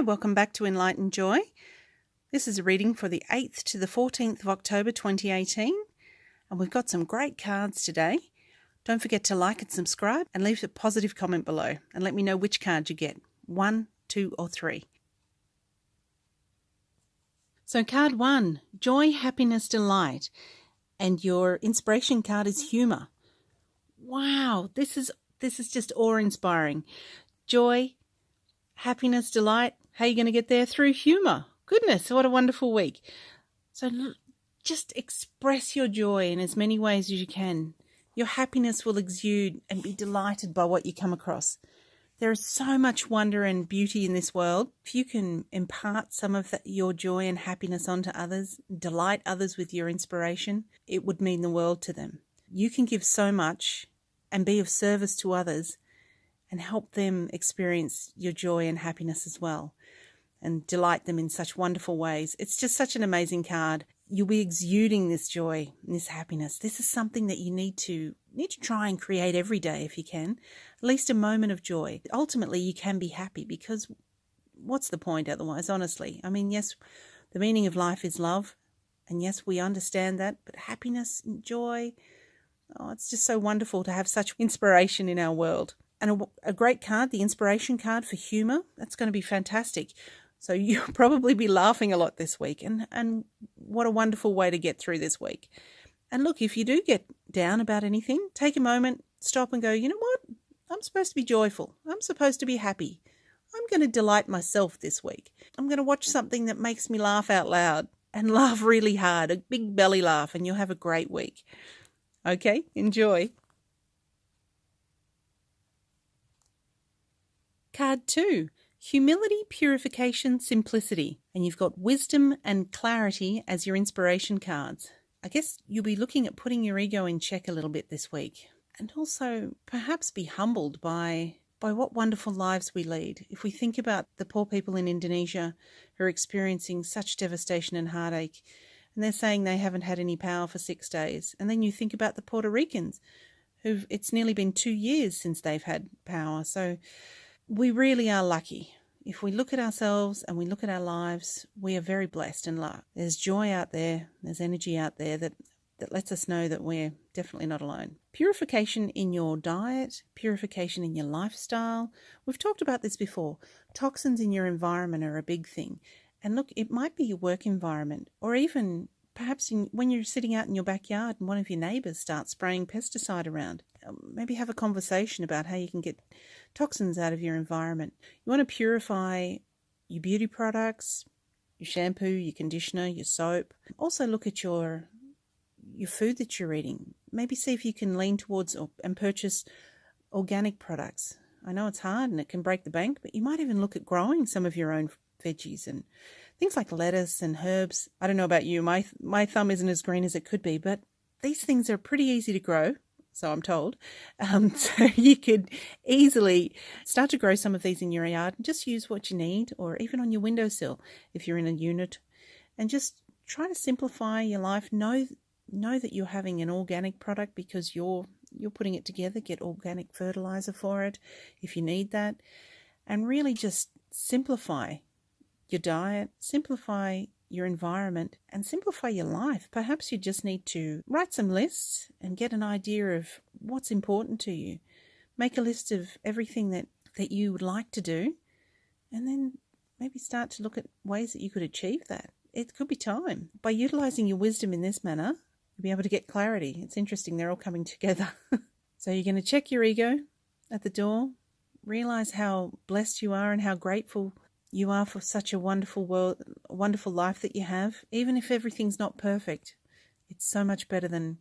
welcome back to Enlightened Joy. This is a reading for the 8th to the 14th of October 2018, and we've got some great cards today. Don't forget to like and subscribe and leave a positive comment below and let me know which card you get, 1, 2 or 3. So card 1, Joy, Happiness, Delight, and your inspiration card is Humour. Wow, this is just awe-inspiring. Joy, happiness, delight, how are you going to get there? Through humour. Goodness, what a wonderful week. So just express your joy in as many ways as you can. Your happiness will exude and be delighted by what you come across. There is so much wonder and beauty in this world. If you can impart some of your joy and happiness onto others, delight others with your inspiration, it would mean the world to them. You can give so much and be of service to others and help them experience your joy and happiness as well and delight them in such wonderful ways. It's just such an amazing card. You'll be exuding this joy and this happiness. This is something that you need to try and create every day if you can, at least a moment of joy. Ultimately, you can be happy because what's the point otherwise, honestly? I mean, yes, the meaning of life is love, and yes, we understand that, but happiness and joy, it's just so wonderful to have such inspiration in our world. And a great card, the inspiration card for humour, that's going to be fantastic. So you'll probably be laughing a lot this week. And what a wonderful way to get through this week. And look, if you do get down about anything, take a moment, stop and go, you know what? I'm supposed to be joyful. I'm supposed to be happy. I'm going to delight myself this week. I'm going to watch something that makes me laugh out loud and laugh really hard, a big belly laugh, and you'll have a great week. Okay, enjoy. Card 2, Humility, Purification, Simplicity. And you've got Wisdom and Clarity as your inspiration cards. I guess you'll be looking at putting your ego in check a little bit this week. And also perhaps be humbled by what wonderful lives we lead. If we think about the poor people in Indonesia who are experiencing such devastation and heartache, and they're saying they haven't had any power for 6 days. And then you think about the Puerto Ricans, it's nearly been 2 years since they've had power. So we really are lucky. If we look at ourselves and we look at our lives, we are very blessed and lucky. There's joy out there, there's energy out there that lets us know that we're definitely not alone. Purification in your diet, purification in your lifestyle. We've talked about this before. Toxins in your environment are a big thing. And look, it might be your work environment, or even perhaps when you're sitting out in your backyard and one of your neighbours starts spraying pesticide around. Maybe have a conversation about how you can get toxins out of your environment. You want to purify your beauty products, your shampoo, your conditioner, your soap. Also look at your food that you're eating. Maybe see if you can lean towards and purchase organic products. I know it's hard and it can break the bank, but you might even look at growing some of your own veggies and things like lettuce and herbs. I don't know about you, my thumb isn't as green as it could be, but these things are pretty easy to grow, so I'm told. So you could easily start to grow some of these in your yard and just use what you need, or even on your windowsill if you're in a unit, and just try to simplify your life. Know that you're having an organic product because you're putting it together. Get organic fertilizer for it if you need that, and really just simplify your diet, simplify your environment, and simplify your life. Perhaps you just need to write some lists and get an idea of what's important to you. Make a list of everything that you would like to do, and then maybe start to look at ways that you could achieve that. It could be time. By utilizing your wisdom in this manner, you'll be able to get clarity. It's interesting, they're all coming together. So you're going to check your ego at the door, realize how blessed you are and how grateful you are for such a wonderful world, a wonderful life that you have. Even if everything's not perfect, it's so much better than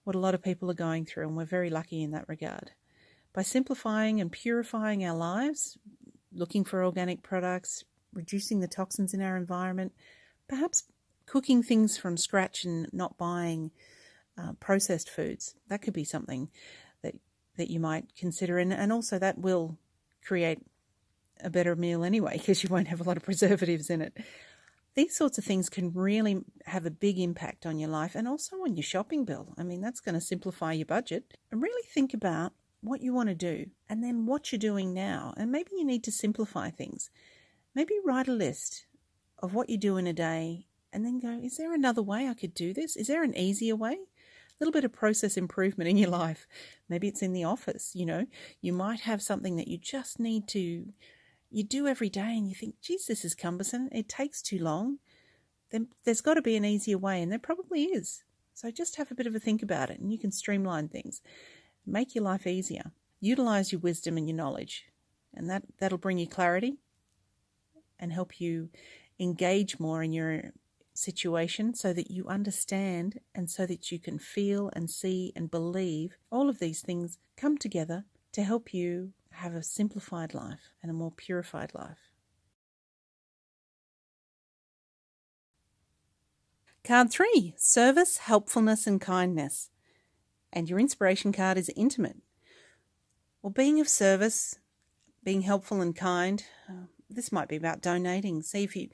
what a lot of people are going through, and we're very lucky in that regard. By simplifying and purifying our lives, looking for organic products, reducing the toxins in our environment, perhaps cooking things from scratch and not buying processed foods, that could be something that you might consider. And also that will create a better meal anyway, because you won't have a lot of preservatives in it. These sorts of things can really have a big impact on your life and also on your shopping bill. I mean, that's going to simplify your budget. And really think about what you want to do and then what you're doing now. And maybe you need to simplify things. maybe write a list of what you do in a day and then go, is there another way I could do this? Is there an easier way? A little bit of process improvement in your life. Maybe it's in the office, you might have something that you just need to, you do every day and you think, geez, this is cumbersome. It takes too long. Then there's got to be an easier way, and there probably is. So just have a bit of a think about it and you can streamline things. Make your life easier. Utilize your wisdom and your knowledge, and that'll bring you clarity and help you engage more in your situation so that you understand and so that you can feel and see and believe. All of these things come together to help you have a simplified life and a more purified life. Card 3, service, helpfulness and kindness. And your inspiration card is intimate. Well, being of service, being helpful and kind, this might be about donating. See if you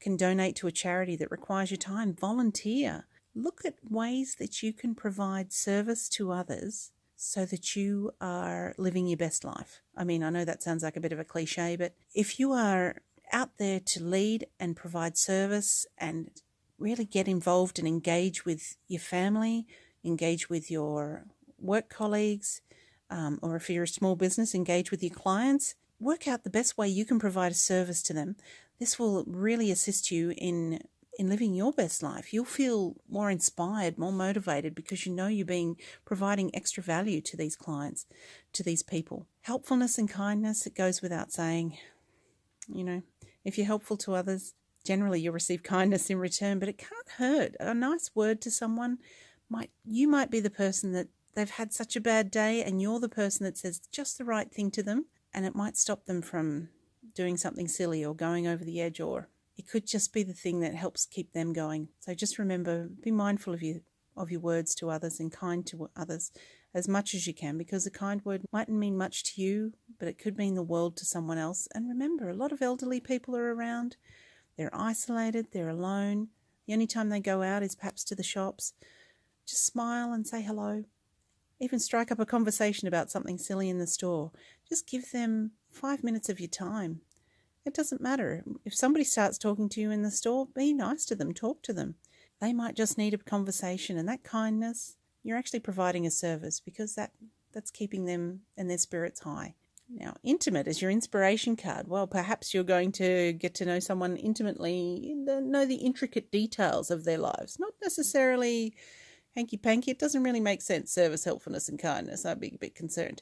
can donate to a charity that requires your time. Volunteer. Look at ways that you can provide service to others so that you are living your best life. I mean, I know that sounds like a bit of a cliche, but if you are out there to lead and provide service and really get involved and engage with your family, engage with your work colleagues, or if you're a small business, engage with your clients, work out the best way you can provide a service to them. This will really assist you in living your best life. You'll feel more inspired, more motivated because you know you're providing extra value to these clients, to these people. Helpfulness and kindness, it goes without saying. If you're helpful to others, generally you'll receive kindness in return, but it can't hurt. A nice word to someone, you might be the person that they've had such a bad day and you're the person that says just the right thing to them, and it might stop them from doing something silly or going over the edge, or it could just be the thing that helps keep them going. So just remember, be mindful of your words to others and kind to others as much as you can, because a kind word mightn't mean much to you, but it could mean the world to someone else. And remember, a lot of elderly people are around. They're isolated, they're alone. The only time they go out is perhaps to the shops. Just smile and say hello. Even strike up a conversation about something silly in the store. Just give them 5 minutes of your time. It doesn't matter. If somebody starts talking to you in the store, be nice to them, talk to them. They might just need a conversation, and that kindness, you're actually providing a service because that's keeping them and their spirits high. Now, intimate is your inspiration card. Well, perhaps you're going to get to know someone intimately, know the intricate details of their lives, not necessarily hanky-panky. It doesn't really make sense, service, helpfulness and kindness. I'd be a bit concerned.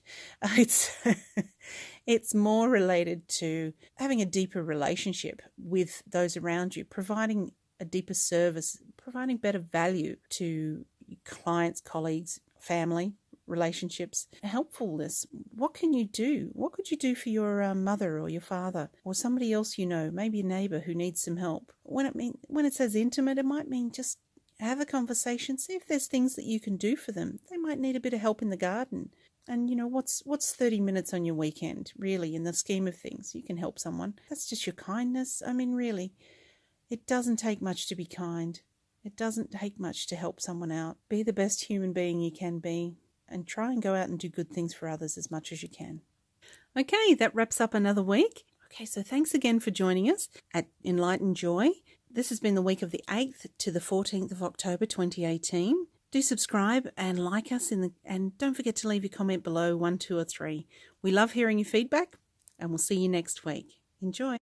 It's more related to having a deeper relationship with those around you, providing a deeper service, providing better value to clients, colleagues, family, relationships. Helpfulness. What can you do? What could you do for your mother or your father or somebody else maybe a neighbour who needs some help? When it says intimate, it might mean just have a conversation, see if there's things that you can do for them. They might need a bit of help in the garden. And what's 30 minutes on your weekend, really, in the scheme of things? You can help someone. That's just your kindness. I mean, really, it doesn't take much to be kind. It doesn't take much to help someone out. Be the best human being you can be and try and go out and do good things for others as much as you can. Okay, that wraps up another week. Okay, so thanks again for joining us at Enlightened Joy. This has been the week of the 8th to the 14th of October 2018. Do subscribe and like us and don't forget to leave your comment below 1, 2 or 3. We love hearing your feedback and we'll see you next week. Enjoy.